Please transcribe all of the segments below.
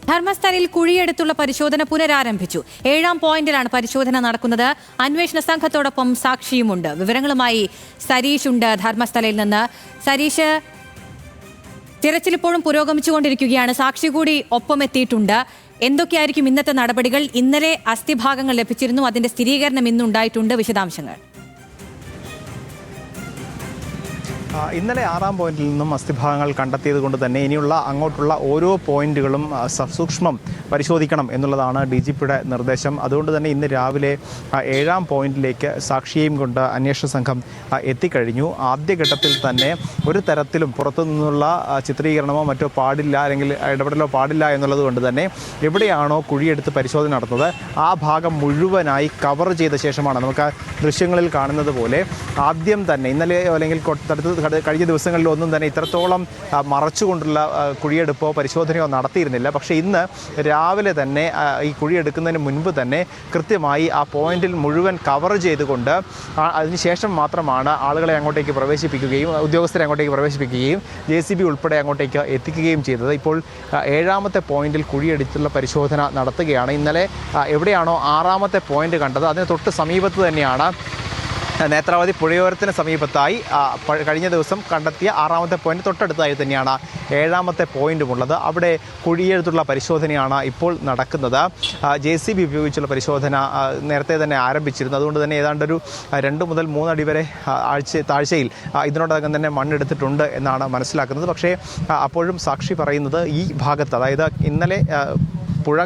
ധർമ്മസ്ഥലയിൽ കുഴിയെടുത്തുള്ള പരിശോധന പുനരാരംഭിച്ചു. 7ാം പോയിന്റിലാണ് പരിശോധന നടക്കുന്നത്. അന്വേഷണ സംഘത്തോടൊപ്പം സാക്ഷിയുമുണ്ട്. വിവരങ്ങളുമായി സരീഷ് ഉണ്ട് ധർമ്മസ്ഥലയിൽ നിന്ന്. സരീഷ്, തിരച്ചിൽ ഇപ്പോഴും പുരോഗമിച്ചുകൊണ്ടിരിക്കുകയാണ്. സാക്ഷി കൂടി ഒപ്പം എത്തിയിട്ടുണ്ട്. എന്തൊക്കെയായിരിക്കും ഇന്നത്തെ നടപടികൾ? ഇന്നലെ അസ്ഥിഭാഗങ്ങൾ ലഭിച്ചിരുന്നു, അതിന്റെ സ്ഥിരീകരണം ഇന്നുണ്ടായിട്ടുണ്ട്. വിശദാംശങ്ങൾ. ഇന്നലെ 6ാം പോയിന്റിൽ നിന്നും അസ്ഥിഭാഗങ്ങൾ കണ്ടെത്തിയത് കൊണ്ട് തന്നെ ഇനിയുള്ള അങ്ങോട്ടുള്ള ഓരോ പോയിന്റുകളും സസൂക്ഷ്മം പരിശോധിക്കണം എന്നുള്ളതാണ് DGPയുടെ നിർദ്ദേശം. അതുകൊണ്ട് തന്നെ ഇന്ന് രാവിലെ 7ാം പോയിന്റിലേക്ക് സാക്ഷിയെയും കൊണ്ട് അന്വേഷണ സംഘം എത്തിക്കഴിഞ്ഞു. ആദ്യഘട്ടത്തിൽ തന്നെ ഒരു തരത്തിലും പുറത്തു നിന്നുള്ള ചിത്രീകരണമോ മറ്റോ പാടില്ല, അല്ലെങ്കിൽ ഇടപെടലോ പാടില്ല എന്നുള്ളത് കൊണ്ട് തന്നെ എവിടെയാണോ കുഴിയെടുത്ത് പരിശോധന നടത്തുന്നത് ആ ഭാഗം മുഴുവനായി കവർ ചെയ്ത ശേഷമാണ് നമുക്ക് ദൃശ്യങ്ങളിൽ കാണുന്നത് പോലെ ആദ്യം തന്നെ ഇന്നലെ അല്ലെങ്കിൽ കഴിഞ്ഞ ദിവസങ്ങളിലൊന്നും തന്നെ ഇത്രത്തോളം മറച്ചുകൊണ്ടുള്ള കുഴിയെടുപ്പോ പരിശോധനയോ നടത്തിയിരുന്നില്ല. പക്ഷേ ഇന്ന് രാവിലെ തന്നെ ഈ കുഴിയെടുക്കുന്നതിന് മുൻപ് തന്നെ കൃത്യമായി ആ പോയിന്റിൽ മുഴുവൻ കവർ ചെയ്തുകൊണ്ട് അതിനുശേഷം മാത്രമാണ് ആളുകളെ അങ്ങോട്ടേക്ക് പ്രവേശിപ്പിക്കുകയും ഉദ്യോഗസ്ഥരെ അങ്ങോട്ടേക്ക് പ്രവേശിപ്പിക്കുകയും JCB ഉൾപ്പെടെ അങ്ങോട്ടേക്ക് എത്തിക്കുകയും ചെയ്തത്. ഇപ്പോൾ 7ാമത്തെ പോയിന്റിൽ കുഴിയെടുത്തുള്ള പരിശോധന നടത്തുകയാണ്. ഇന്നലെ എവിടെയാണോ 6ാമത്തെ പോയിന്റ് കണ്ടത് അതിന് തൊട്ട് സമീപത്ത് തന്നെയാണ് നേത്രാവതി പുഴയോരത്തിന് സമീപത്തായി കഴിഞ്ഞ ദിവസം കണ്ടെത്തിയ 6ാമത്തെ പോയിന്റ് തൊട്ടടുത്തായി തന്നെയാണ് 7ാമത്തെ പോയിന്റുമുള്ളത്. അവിടെ കുഴിയെടുത്തുള്ള പരിശോധനയാണ് ഇപ്പോൾ നടക്കുന്നത്. JCB ഉപയോഗിച്ചുള്ള പരിശോധന നേരത്തെ തന്നെ ആരംഭിച്ചിരുന്നു. അതുകൊണ്ട് തന്നെ ഏതാണ്ടൊരു 2 മുതൽ 3 അടി വരെ താഴ്ചയിൽ ഇതിനോടകം തന്നെ മണ്ണെടുത്തിട്ടുണ്ട് എന്നാണ് മനസ്സിലാക്കുന്നത്. പക്ഷേ അപ്പോഴും സാക്ഷി പറയുന്നത് ഈ ഭാഗത്ത്, അതായത് ഇന്നലെ പുഴ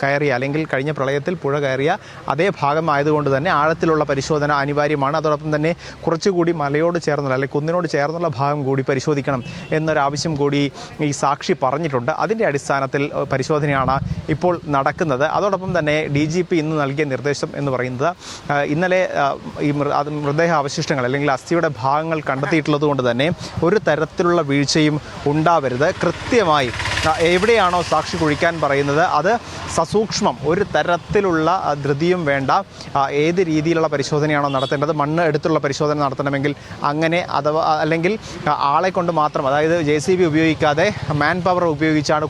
കയറിയ അല്ലെങ്കിൽ കഴിഞ്ഞ പ്രളയത്തിൽ പുഴ കയറിയ അതേ ഭാഗമായതുകൊണ്ട് തന്നെ ആഴത്തിലുള്ള പരിശോധന അനിവാര്യമാണ്. അതോടൊപ്പം തന്നെ കുറച്ചുകൂടി മലയോട് ചേർന്നുള്ള അല്ലെങ്കിൽ കുന്നിനോട് ചേർന്നുള്ള ഭാഗം കൂടി പരിശോധിക്കണം എന്നൊരാവശ്യം കൂടി ഈ സാക്ഷി പറഞ്ഞിട്ടുണ്ട്. അതിൻ്റെ അടിസ്ഥാനത്തിൽ പരിശോധനയാണ് ഇപ്പോൾ നടക്കുന്നത്. അതോടൊപ്പം തന്നെ DGP ഇന്ന് നൽകിയ നിർദ്ദേശം എന്ന് പറയുന്നത് ഇന്നലെ ഈ മൃതദേഹ അവശിഷ്ടങ്ങൾ അല്ലെങ്കിൽ അസ്ഥിയുടെ ഭാഗങ്ങൾ കണ്ടെത്തിയിട്ടുള്ളത് കൊണ്ട് തന്നെ ഒരു തരത്തിലുള്ള വീഴ്ചയും ഉണ്ടാവരുത്. കൃത്യമായി എവിടെയാണോ സാക്ഷി കുഴിക്കാൻ പറയുന്നത് അത് സസൂക്ഷ്മം, ഒരു തരത്തിലുള്ള ധൃതിയും വേണ്ട. ഏത് രീതിയിലുള്ള പരിശോധനയാണോ നടത്തേണ്ടത്, മണ്ണ് എടുത്തുള്ള പരിശോധന നടത്തണമെങ്കിൽ അങ്ങനെ, അഥവാ അല്ലെങ്കിൽ ആളെ കൊണ്ട് മാത്രം, അതായത് JCB ഉപയോഗിക്കാതെ മാൻ പവർ ഉപയോഗിച്ചാണ്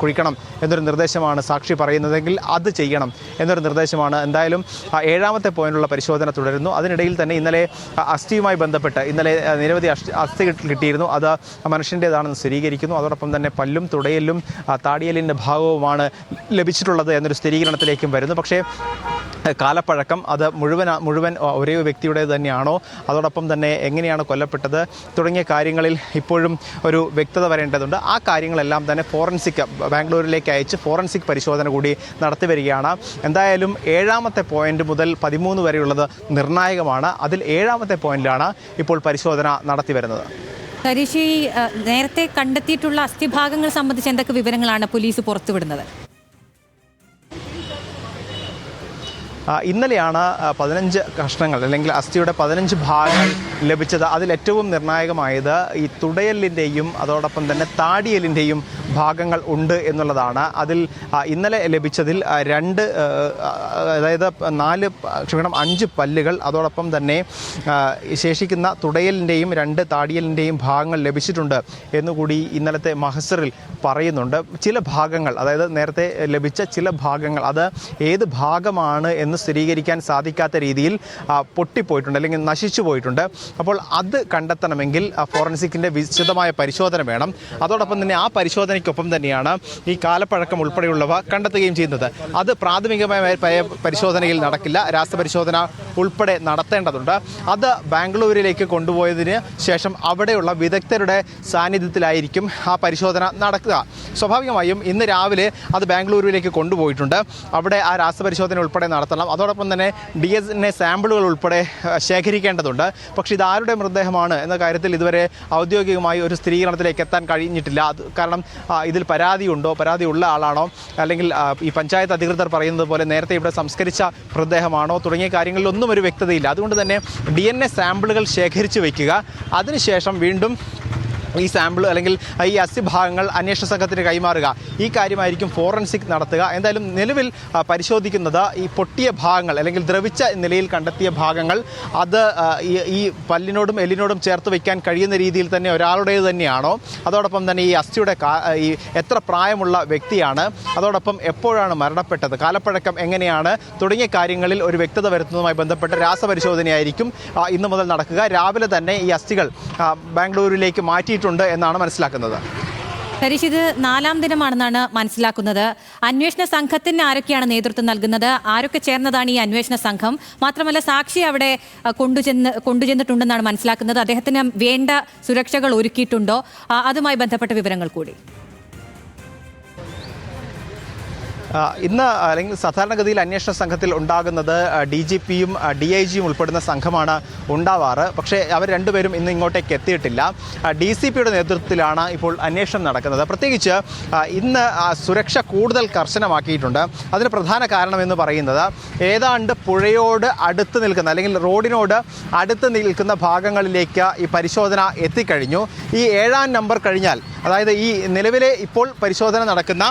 കുഴിക്കണം എന്നൊരു നിർദ്ദേശമാണ് സാക്ഷി പറയുന്നതെങ്കിൽ അത് ചെയ്യണം എന്നൊരു നിർദ്ദേശമാണ്. എന്തായാലും 7ാമത്തെ പോയിന്റുള്ള പരിശോധന തുടരുന്നു. അതിനിടയിൽ തന്നെ ഇന്നലെ അസ്ഥിയുമായി ബന്ധപ്പെട്ട് ഇന്നലെ നിരവധി അസ്ഥി കിട്ടിയിരുന്നു. അത് മനുഷ്യൻ്റേതാണെന്ന് സ്ഥിരീകരിക്കുന്നു. അതോടൊപ്പം തന്നെ പല്ലും തുടയലും താടിയലിൻ്റെ ഭാഗവുമാണ് ലഭിച്ചിട്ടുള്ളത് എന്നൊരു സ്ഥിരീകരണത്തിലേക്കും വരുന്നു. പക്ഷേ കാലപ്പഴക്കം അത് മുഴുവൻ ഒരേ വ്യക്തിയുടെ തന്നെയാണോ, അതോടൊപ്പം തന്നെ എങ്ങനെയാണ് കൊല്ലപ്പെട്ടത് തുടങ്ങിയ കാര്യങ്ങളിൽ ഇപ്പോഴും ഒരു വ്യക്തത വരേണ്ടതുണ്ട്. ആ കാര്യങ്ങളെല്ലാം തന്നെ ഫോറൻസിക് ബാംഗ്ലൂരിലേക്ക് അയച്ച് ഫോറൻസിക് പരിശോധന കൂടി നടത്തി വരികയാണ്. എന്തായാലും 7ാമത്തെ പോയിന്റ് മുതൽ 13 വരെയുള്ളത് നിർണായകമാണ്. അതിൽ 7ാമത്തെ പോയിന്റിലാണ് ഇപ്പോൾ പരിശോധന നടത്തി വരുന്നത്. സരീഷ്, നേരത്തെ കണ്ടെത്തിയിട്ടുള്ള അസ്ഥിഭാഗങ്ങൾ സംബന്ധിച്ച് എന്തൊക്കെ വിവരങ്ങളാണ് പോലീസ് പുറത്തുവിടുന്നത്? ഇന്നലെയാണ് 15 കഷ്ണങ്ങൾ അല്ലെങ്കിൽ അസ്ഥിയുടെ 15 ഭാഗങ്ങൾ ലഭിച്ചത്. അതിലേറ്റവും നിർണായകമായത് ഈ തുടയലിൻ്റെയും അതോടൊപ്പം തന്നെ താടിയലിൻ്റെയും ഭാഗങ്ങൾ ഉണ്ട് എന്നുള്ളതാണ്. അതിൽ ഇന്നലെ ലഭിച്ചതിൽ 5 പല്ലുകൾ, അതോടൊപ്പം തന്നെ ശേഷിക്കുന്ന തുടയലിൻ്റെയും 2 താടിയലിൻ്റെയും ഭാഗങ്ങൾ ലഭിച്ചിട്ടുണ്ട് എന്നുകൂടി ഇന്നലത്തെ മഹസറിൽ പറയുന്നുണ്ട്. ചില ഭാഗങ്ങൾ, അതായത് നേരത്തെ ലഭിച്ച ചില ഭാഗങ്ങൾ, അത് ഏത് ഭാഗമാണ് എന്ന് സ്ഥിരീകരിക്കാൻ സാധിക്കാത്ത രീതിയിൽ പൊട്ടിപ്പോയിട്ടുണ്ട് അല്ലെങ്കിൽ നശിച്ചു പോയിട്ടുണ്ട്. അപ്പോൾ അത് കണ്ടെത്തണമെങ്കിൽ ഫോറൻസിക്കിൻ്റെ വിശദമായ പരിശോധന വേണം. അതോടൊപ്പം തന്നെ ആ പരിശോധനയ്ക്കൊപ്പം തന്നെയാണ് ഈ കാലപ്പഴക്കം ഉൾപ്പെടെയുള്ളവ കണ്ടെത്തുകയും ചെയ്യുന്നത്. അത് പ്രാഥമികമായ പരിശോധനയിൽ നടക്കില്ല, രാസപരിശോധന ഉൾപ്പെടെ നടത്തേണ്ടതുണ്ട്. അത് ബാംഗ്ലൂരിലേക്ക് കൊണ്ടുപോയതിന് ശേഷം അവിടെയുള്ള വിദഗ്ധരുടെ സാന്നിധ്യത്തിലായിരിക്കും ആ പരിശോധന നടക്കുക. സ്വാഭാവികമായും ഇന്ന് രാവിലെ അത് ബാംഗ്ലൂരിലേക്ക് കൊണ്ടുപോയിട്ടുണ്ട്. അവിടെ ആ രാസപരിശോധന ഉൾപ്പെടെ നടത്തണം. അതോടൊപ്പം തന്നെ DNA സാമ്പിളുകൾ ഉൾപ്പെടെ ശേഖരിക്കേണ്ടതുണ്ട്. പക്ഷേ ഇതാരുടെ മൃതദേഹമാണ് എന്ന കാര്യത്തിൽ ഇതുവരെ ഔദ്യോഗികമായി ഒരു സ്ഥിരീകരണത്തിലേക്ക് എത്താൻ കഴിഞ്ഞിട്ടില്ല. കാരണം ഇതിൽ പരാതിയുള്ള ആളാണോ, അല്ലെങ്കിൽ ഈ പഞ്ചായത്ത് അധികൃതർ പറയുന്നത് പോലെ നേരത്തെ ഇവിടെ സംസ്കരിച്ച മൃതദേഹമാണോ തുടങ്ങിയ കാര്യങ്ങളിലൊന്നും ഒരു വ്യക്തതയില്ല. അതുകൊണ്ട് തന്നെ DNA സാമ്പിളുകൾ ശേഖരിച്ച് വയ്ക്കുക. അതിനുശേഷം വീണ്ടും ഈ സാമ്പിൾ അല്ലെങ്കിൽ ഈ അസ്ഥിഭാഗങ്ങൾ അന്വേഷണ സംഘത്തിന് കൈമാറുക, ഈ കാര്യമായിരിക്കും ഫോറൻസിക് നടത്തുക. എന്തായാലും നിലവിൽ പരിശോധിക്കുന്നത് ഈ പൊട്ടിയ ഭാഗങ്ങൾ അല്ലെങ്കിൽ ദ്രവിച്ച നിലയിൽ കണ്ടെത്തിയ ഭാഗങ്ങൾ അത് ഈ പല്ലിനോടും എല്ലിനോടും ചേർത്ത് വയ്ക്കാൻ കഴിയുന്ന രീതിയിൽ തന്നെ ഒരാളുടേത് തന്നെയാണോ, അതോടൊപ്പം തന്നെ ഈ അസ്ഥിയുടെ ഈ എത്ര പ്രായമുള്ള വ്യക്തിയാണ്, അതോടൊപ്പം എപ്പോഴാണ് മരണപ്പെട്ടത്, കാലപ്പഴക്കം എങ്ങനെയാണ് തുടങ്ങിയ കാര്യങ്ങളിൽ ഒരു വ്യക്തത വരുത്തുന്നതുമായി ബന്ധപ്പെട്ട രാസപരിശോധനയായിരിക്കും ഇന്നു മുതൽ നടക്കുക. രാവിലെ തന്നെ ഈ അസ്ഥികൾ ബാംഗ്ലൂരിലേക്ക് മാറ്റിയിട്ടുണ്ട് എന്നാണ് മനസ്സിലാക്കുന്നത്. സരീഷ്, ഇത് 4ാം ദിനമാണെന്നാണ് മനസ്സിലാക്കുന്നത്. അന്വേഷണ സംഘത്തിന് ആരൊക്കെയാണ് നേതൃത്വം നൽകുന്നത്? ആരൊക്കെ ചേർന്നതാണ് ഈ അന്വേഷണ സംഘം? മാത്രമല്ല, സാക്ഷി അവിടെ കൊണ്ടുചെന്നിട്ടുണ്ടെന്നാണ് മനസ്സിലാക്കുന്നത്. അദ്ദേഹത്തിന് വേണ്ട സുരക്ഷകൾ ഒരുക്കിയിട്ടുണ്ടോ? അതുമായി ബന്ധപ്പെട്ട വിവരങ്ങൾ കൂടി. ഇന്ന് അല്ലെങ്കിൽ സാധാരണഗതിയിൽ അന്വേഷണ സംഘത്തിൽ ഉണ്ടാകുന്നത് DGPയും DIGയും ഉൾപ്പെടുന്ന സംഘമാണ് ഉണ്ടാവാറ്. പക്ഷേ അവർ രണ്ടുപേരും ഇന്ന് ഇങ്ങോട്ടേക്ക് എത്തിയിട്ടില്ല. DCPയുടെ നേതൃത്വത്തിലാണ് ഇപ്പോൾ അന്വേഷണം നടക്കുന്നത്. പ്രത്യേകിച്ച് ഇന്ന് സുരക്ഷ കൂടുതൽ കർശനമാക്കിയിട്ടുണ്ട്. അതിന് പ്രധാന കാരണമെന്ന് പറയുന്നത് ഏതാണ്ട് പുഴയോട് അടുത്ത് നിൽക്കുന്ന അല്ലെങ്കിൽ റോഡിനോട് അടുത്ത് നിൽക്കുന്ന ഭാഗങ്ങളിലേക്ക് ഈ പരിശോധന എത്തിക്കഴിഞ്ഞു. ഈ 7ാം നമ്പർ കഴിഞ്ഞാൽ, അതായത് ഈ നിലവിലെ ഇപ്പോൾ പരിശോധന നടക്കുന്ന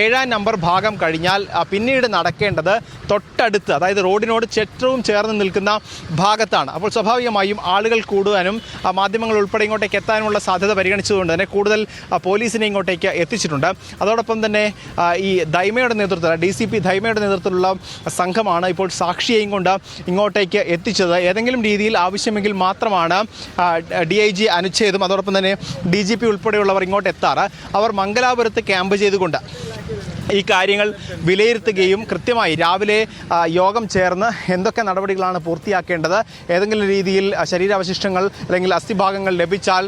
7ാം നമ്പർ ഭാഗം കഴിഞ്ഞാൽ പിന്നീട് നടക്കേണ്ടത് തൊട്ടടുത്ത്, അതായത് റോഡിനോട് ഏറ്റവും ചേർന്ന് നിൽക്കുന്ന ഭാഗത്താണ്. അപ്പോൾ സ്വാഭാവികമായും ആളുകൾ കൂടുവാനും മാധ്യമങ്ങൾ ഉൾപ്പെടെ ഇങ്ങോട്ടേക്ക് എത്താനുമുള്ള സാധ്യത പരിഗണിച്ചുകൊണ്ട് തന്നെ കൂടുതൽ പോലീസിനെ ഇങ്ങോട്ടേക്ക് എത്തിച്ചിട്ടുണ്ട്. അതോടൊപ്പം തന്നെ ഈ ധൈമയുടെ നേതൃത്വത്തിൽ, DCP ധൈമയുടെ നേതൃത്വത്തിലുള്ള സംഘമാണ് ഇപ്പോൾ സാക്ഷിയെയും കൊണ്ട് ഇങ്ങോട്ടേക്ക് എത്തിച്ചത്. ഏതെങ്കിലും രീതിയിൽ ആവശ്യമെങ്കിൽ മാത്രമാണ് DIG അനുച്ഛേദം അതോടൊപ്പം തന്നെ DGP ഉൾപ്പെടെയുള്ളവർ ഇങ്ങോട്ട് എത്താറ്. അവർ മംഗലാപുരത്ത് ക്യാമ്പ് ചെയ്തുകൊണ്ട് ഈ കാര്യങ്ങൾ വിലയിരുത്തുകയും കൃത്യമായി രാവിലെ യോഗം ചേർന്ന് എന്തൊക്കെ നടപടികളാണ് പൂർത്തിയാക്കേണ്ടത്, ഏതെങ്കിലും രീതിയിൽ ശരീരാവശിഷ്ടങ്ങൾ അല്ലെങ്കിൽ അസ്ഥിഭാഗങ്ങൾ ലഭിച്ചാൽ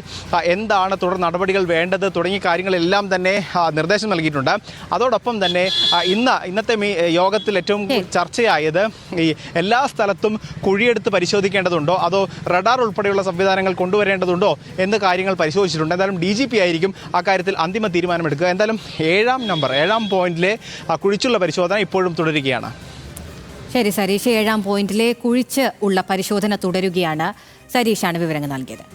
എന്താണ് തുടർ നടപടികൾ വേണ്ടത് തുടങ്ങിയ കാര്യങ്ങളെല്ലാം തന്നെ നിർദ്ദേശം നൽകിയിട്ടുണ്ട്. അതോടൊപ്പം തന്നെ ഇന്നത്തെ യോഗത്തിൽ ഏറ്റവും ചർച്ചയായത് ഈ എല്ലാ സ്ഥലത്തും കുഴിയെടുത്ത് പരിശോധിക്കേണ്ടതുണ്ടോ അതോ റഡാർ ഉൾപ്പെടെയുള്ള സംവിധാനങ്ങൾ കൊണ്ടുവരേണ്ടതുണ്ടോ എന്ന കാര്യങ്ങൾ പരിശോധിച്ചിട്ടുണ്ട്. എന്തായാലും DGP ആയിരിക്കും അക്കാര്യത്തിൽ അന്തിമ തീരുമാനമെടുക്കുക. എന്തായാലും 7ാം പോയിന്റിലെ കുഴിച്ചുള്ള പരിശോധന ഇപ്പോഴും തുടരുകയാണ്. ശരി സരീഷ്, 7ാം പോയിന്റിലെ കുഴിച്ച് ഉള്ള പരിശോധന തുടരുകയാണ്. സരീഷാണ് വിവരങ്ങൾ നൽകിയത്.